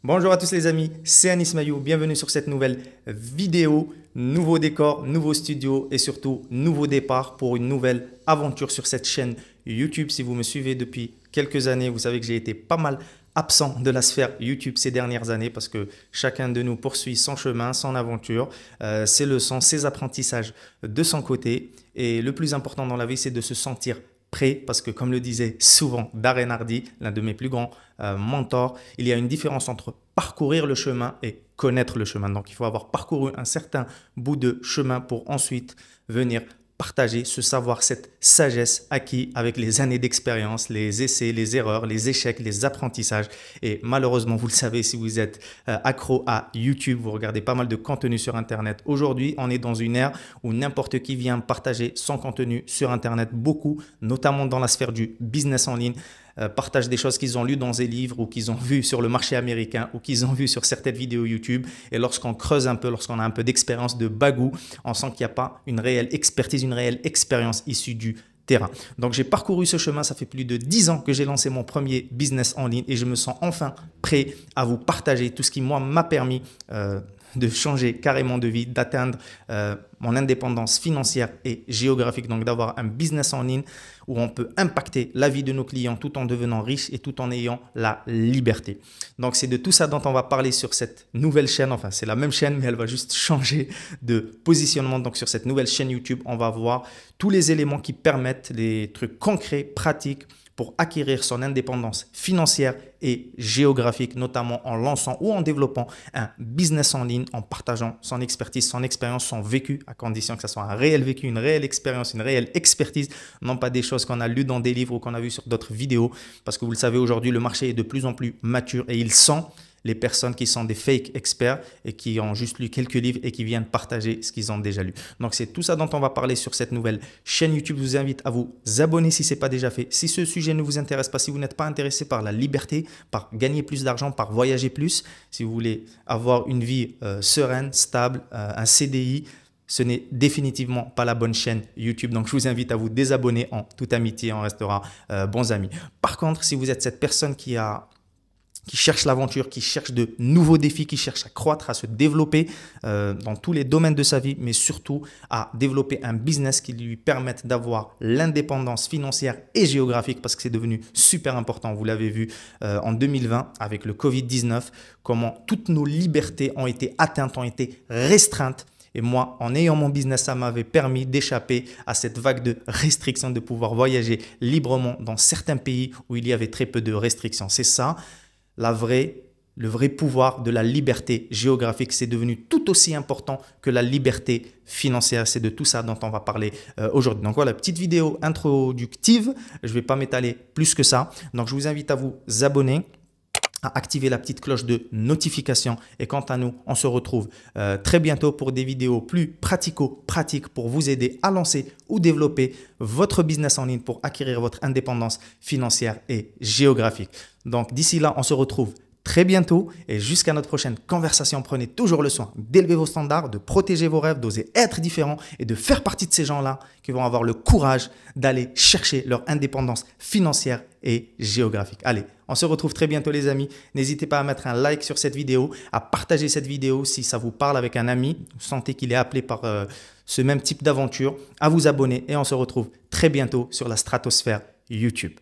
Bonjour à tous les amis, c'est Anis Mayou, bienvenue sur cette nouvelle vidéo, nouveau décor, nouveau studio et surtout nouveau départ pour une nouvelle aventure sur cette chaîne YouTube. Si vous me suivez depuis quelques années, vous savez que j'ai été pas mal absent de la sphère YouTube ces dernières années parce que chacun de nous poursuit son chemin, son aventure, ses leçons, ses apprentissages de son côté et le plus important dans la vie c'est de se sentir prêt parce que comme le disait souvent Darren Hardy, l'un de mes plus grands mentors, il y a une différence entre parcourir le chemin et connaître le chemin. Donc, il faut avoir parcouru un certain bout de chemin pour ensuite venir partager ce savoir, cette sagesse acquis avec les années d'expérience, les essais, les erreurs, les échecs, les apprentissages. Et malheureusement, vous le savez, si vous êtes accro à YouTube, vous regardez pas mal de contenu sur Internet. Aujourd'hui, on est dans une ère où n'importe qui vient partager son contenu sur Internet. Beaucoup, notamment dans la sphère du business en ligne, partagent des choses qu'ils ont lues dans des livres ou qu'ils ont vues sur le marché américain ou qu'ils ont vues sur certaines vidéos YouTube. Et lorsqu'on creuse un peu, lorsqu'on a un peu d'expérience de bagou, on sent qu'il n'y a pas une réelle expertise, une réelle expérience issue du terrain. Donc, j'ai parcouru ce chemin. Ça fait plus de 10 ans que j'ai lancé mon premier business en ligne et je me sens enfin prêt à vous partager tout ce qui, moi, m'a permis de changer carrément de vie, d'atteindre mon indépendance financière et géographique, donc d'avoir un business en ligne où on peut impacter la vie de nos clients tout en devenant riche et tout en ayant la liberté. Donc, c'est de tout ça dont on va parler sur cette nouvelle chaîne. Enfin, c'est la même chaîne, mais elle va juste changer de positionnement. Donc, sur cette nouvelle chaîne YouTube, on va voir tous les éléments qui permettent, les trucs concrets, pratiques, pour acquérir son indépendance financière et géographique, notamment en lançant ou en développant un business en ligne, en partageant son expertise, son expérience, son vécu, à condition que ce soit un réel vécu, une réelle expérience, une réelle expertise, non pas des choses qu'on a lues dans des livres ou qu'on a vues sur d'autres vidéos, parce que vous le savez, aujourd'hui, le marché est de plus en plus mature et il sent les personnes qui sont des fake experts et qui ont juste lu quelques livres et qui viennent partager ce qu'ils ont déjà lu. Donc, c'est tout ça dont on va parler sur cette nouvelle chaîne YouTube. Je vous invite à vous abonner si ce n'est pas déjà fait. Si ce sujet ne vous intéresse pas, si vous n'êtes pas intéressé par la liberté, par gagner plus d'argent, par voyager plus, si vous voulez avoir une vie sereine, stable, un CDI, ce n'est définitivement pas la bonne chaîne YouTube. Donc, je vous invite à vous désabonner en toute amitié. On restera bons amis. Par contre, si vous êtes cette personne qui cherche l'aventure, qui cherche de nouveaux défis, qui cherche à croître, à se développer dans tous les domaines de sa vie, mais surtout à développer un business qui lui permette d'avoir l'indépendance financière et géographique parce que c'est devenu super important. Vous l'avez vu en 2020 avec le Covid-19, comment toutes nos libertés ont été atteintes, ont été restreintes. Et moi, en ayant mon business, ça m'avait permis d'échapper à cette vague de restrictions, de pouvoir voyager librement dans certains pays où il y avait très peu de restrictions. C'est ça. Le vrai pouvoir de la liberté géographique, c'est devenu tout aussi important que la liberté financière. C'est de tout ça dont on va parler aujourd'hui. Donc voilà, petite vidéo introductive. Je ne vais pas m'étaler plus que ça. Donc je vous invite à vous abonner, à activer la petite cloche de notification. Et quant à nous, on se retrouve très bientôt pour des vidéos plus pratico-pratiques pour vous aider à lancer ou développer votre business en ligne pour acquérir votre indépendance financière et géographique. Donc d'ici là, on se retrouve très bientôt et jusqu'à notre prochaine conversation, prenez toujours le soin d'élever vos standards, de protéger vos rêves, d'oser être différent et de faire partie de ces gens-là qui vont avoir le courage d'aller chercher leur indépendance financière et géographique. Allez, on se retrouve très bientôt les amis. N'hésitez pas à mettre un like sur cette vidéo, à partager cette vidéo si ça vous parle avec un ami, vous sentez qu'il est appelé par ce même type d'aventure, à vous abonner et on se retrouve très bientôt sur la stratosphère YouTube.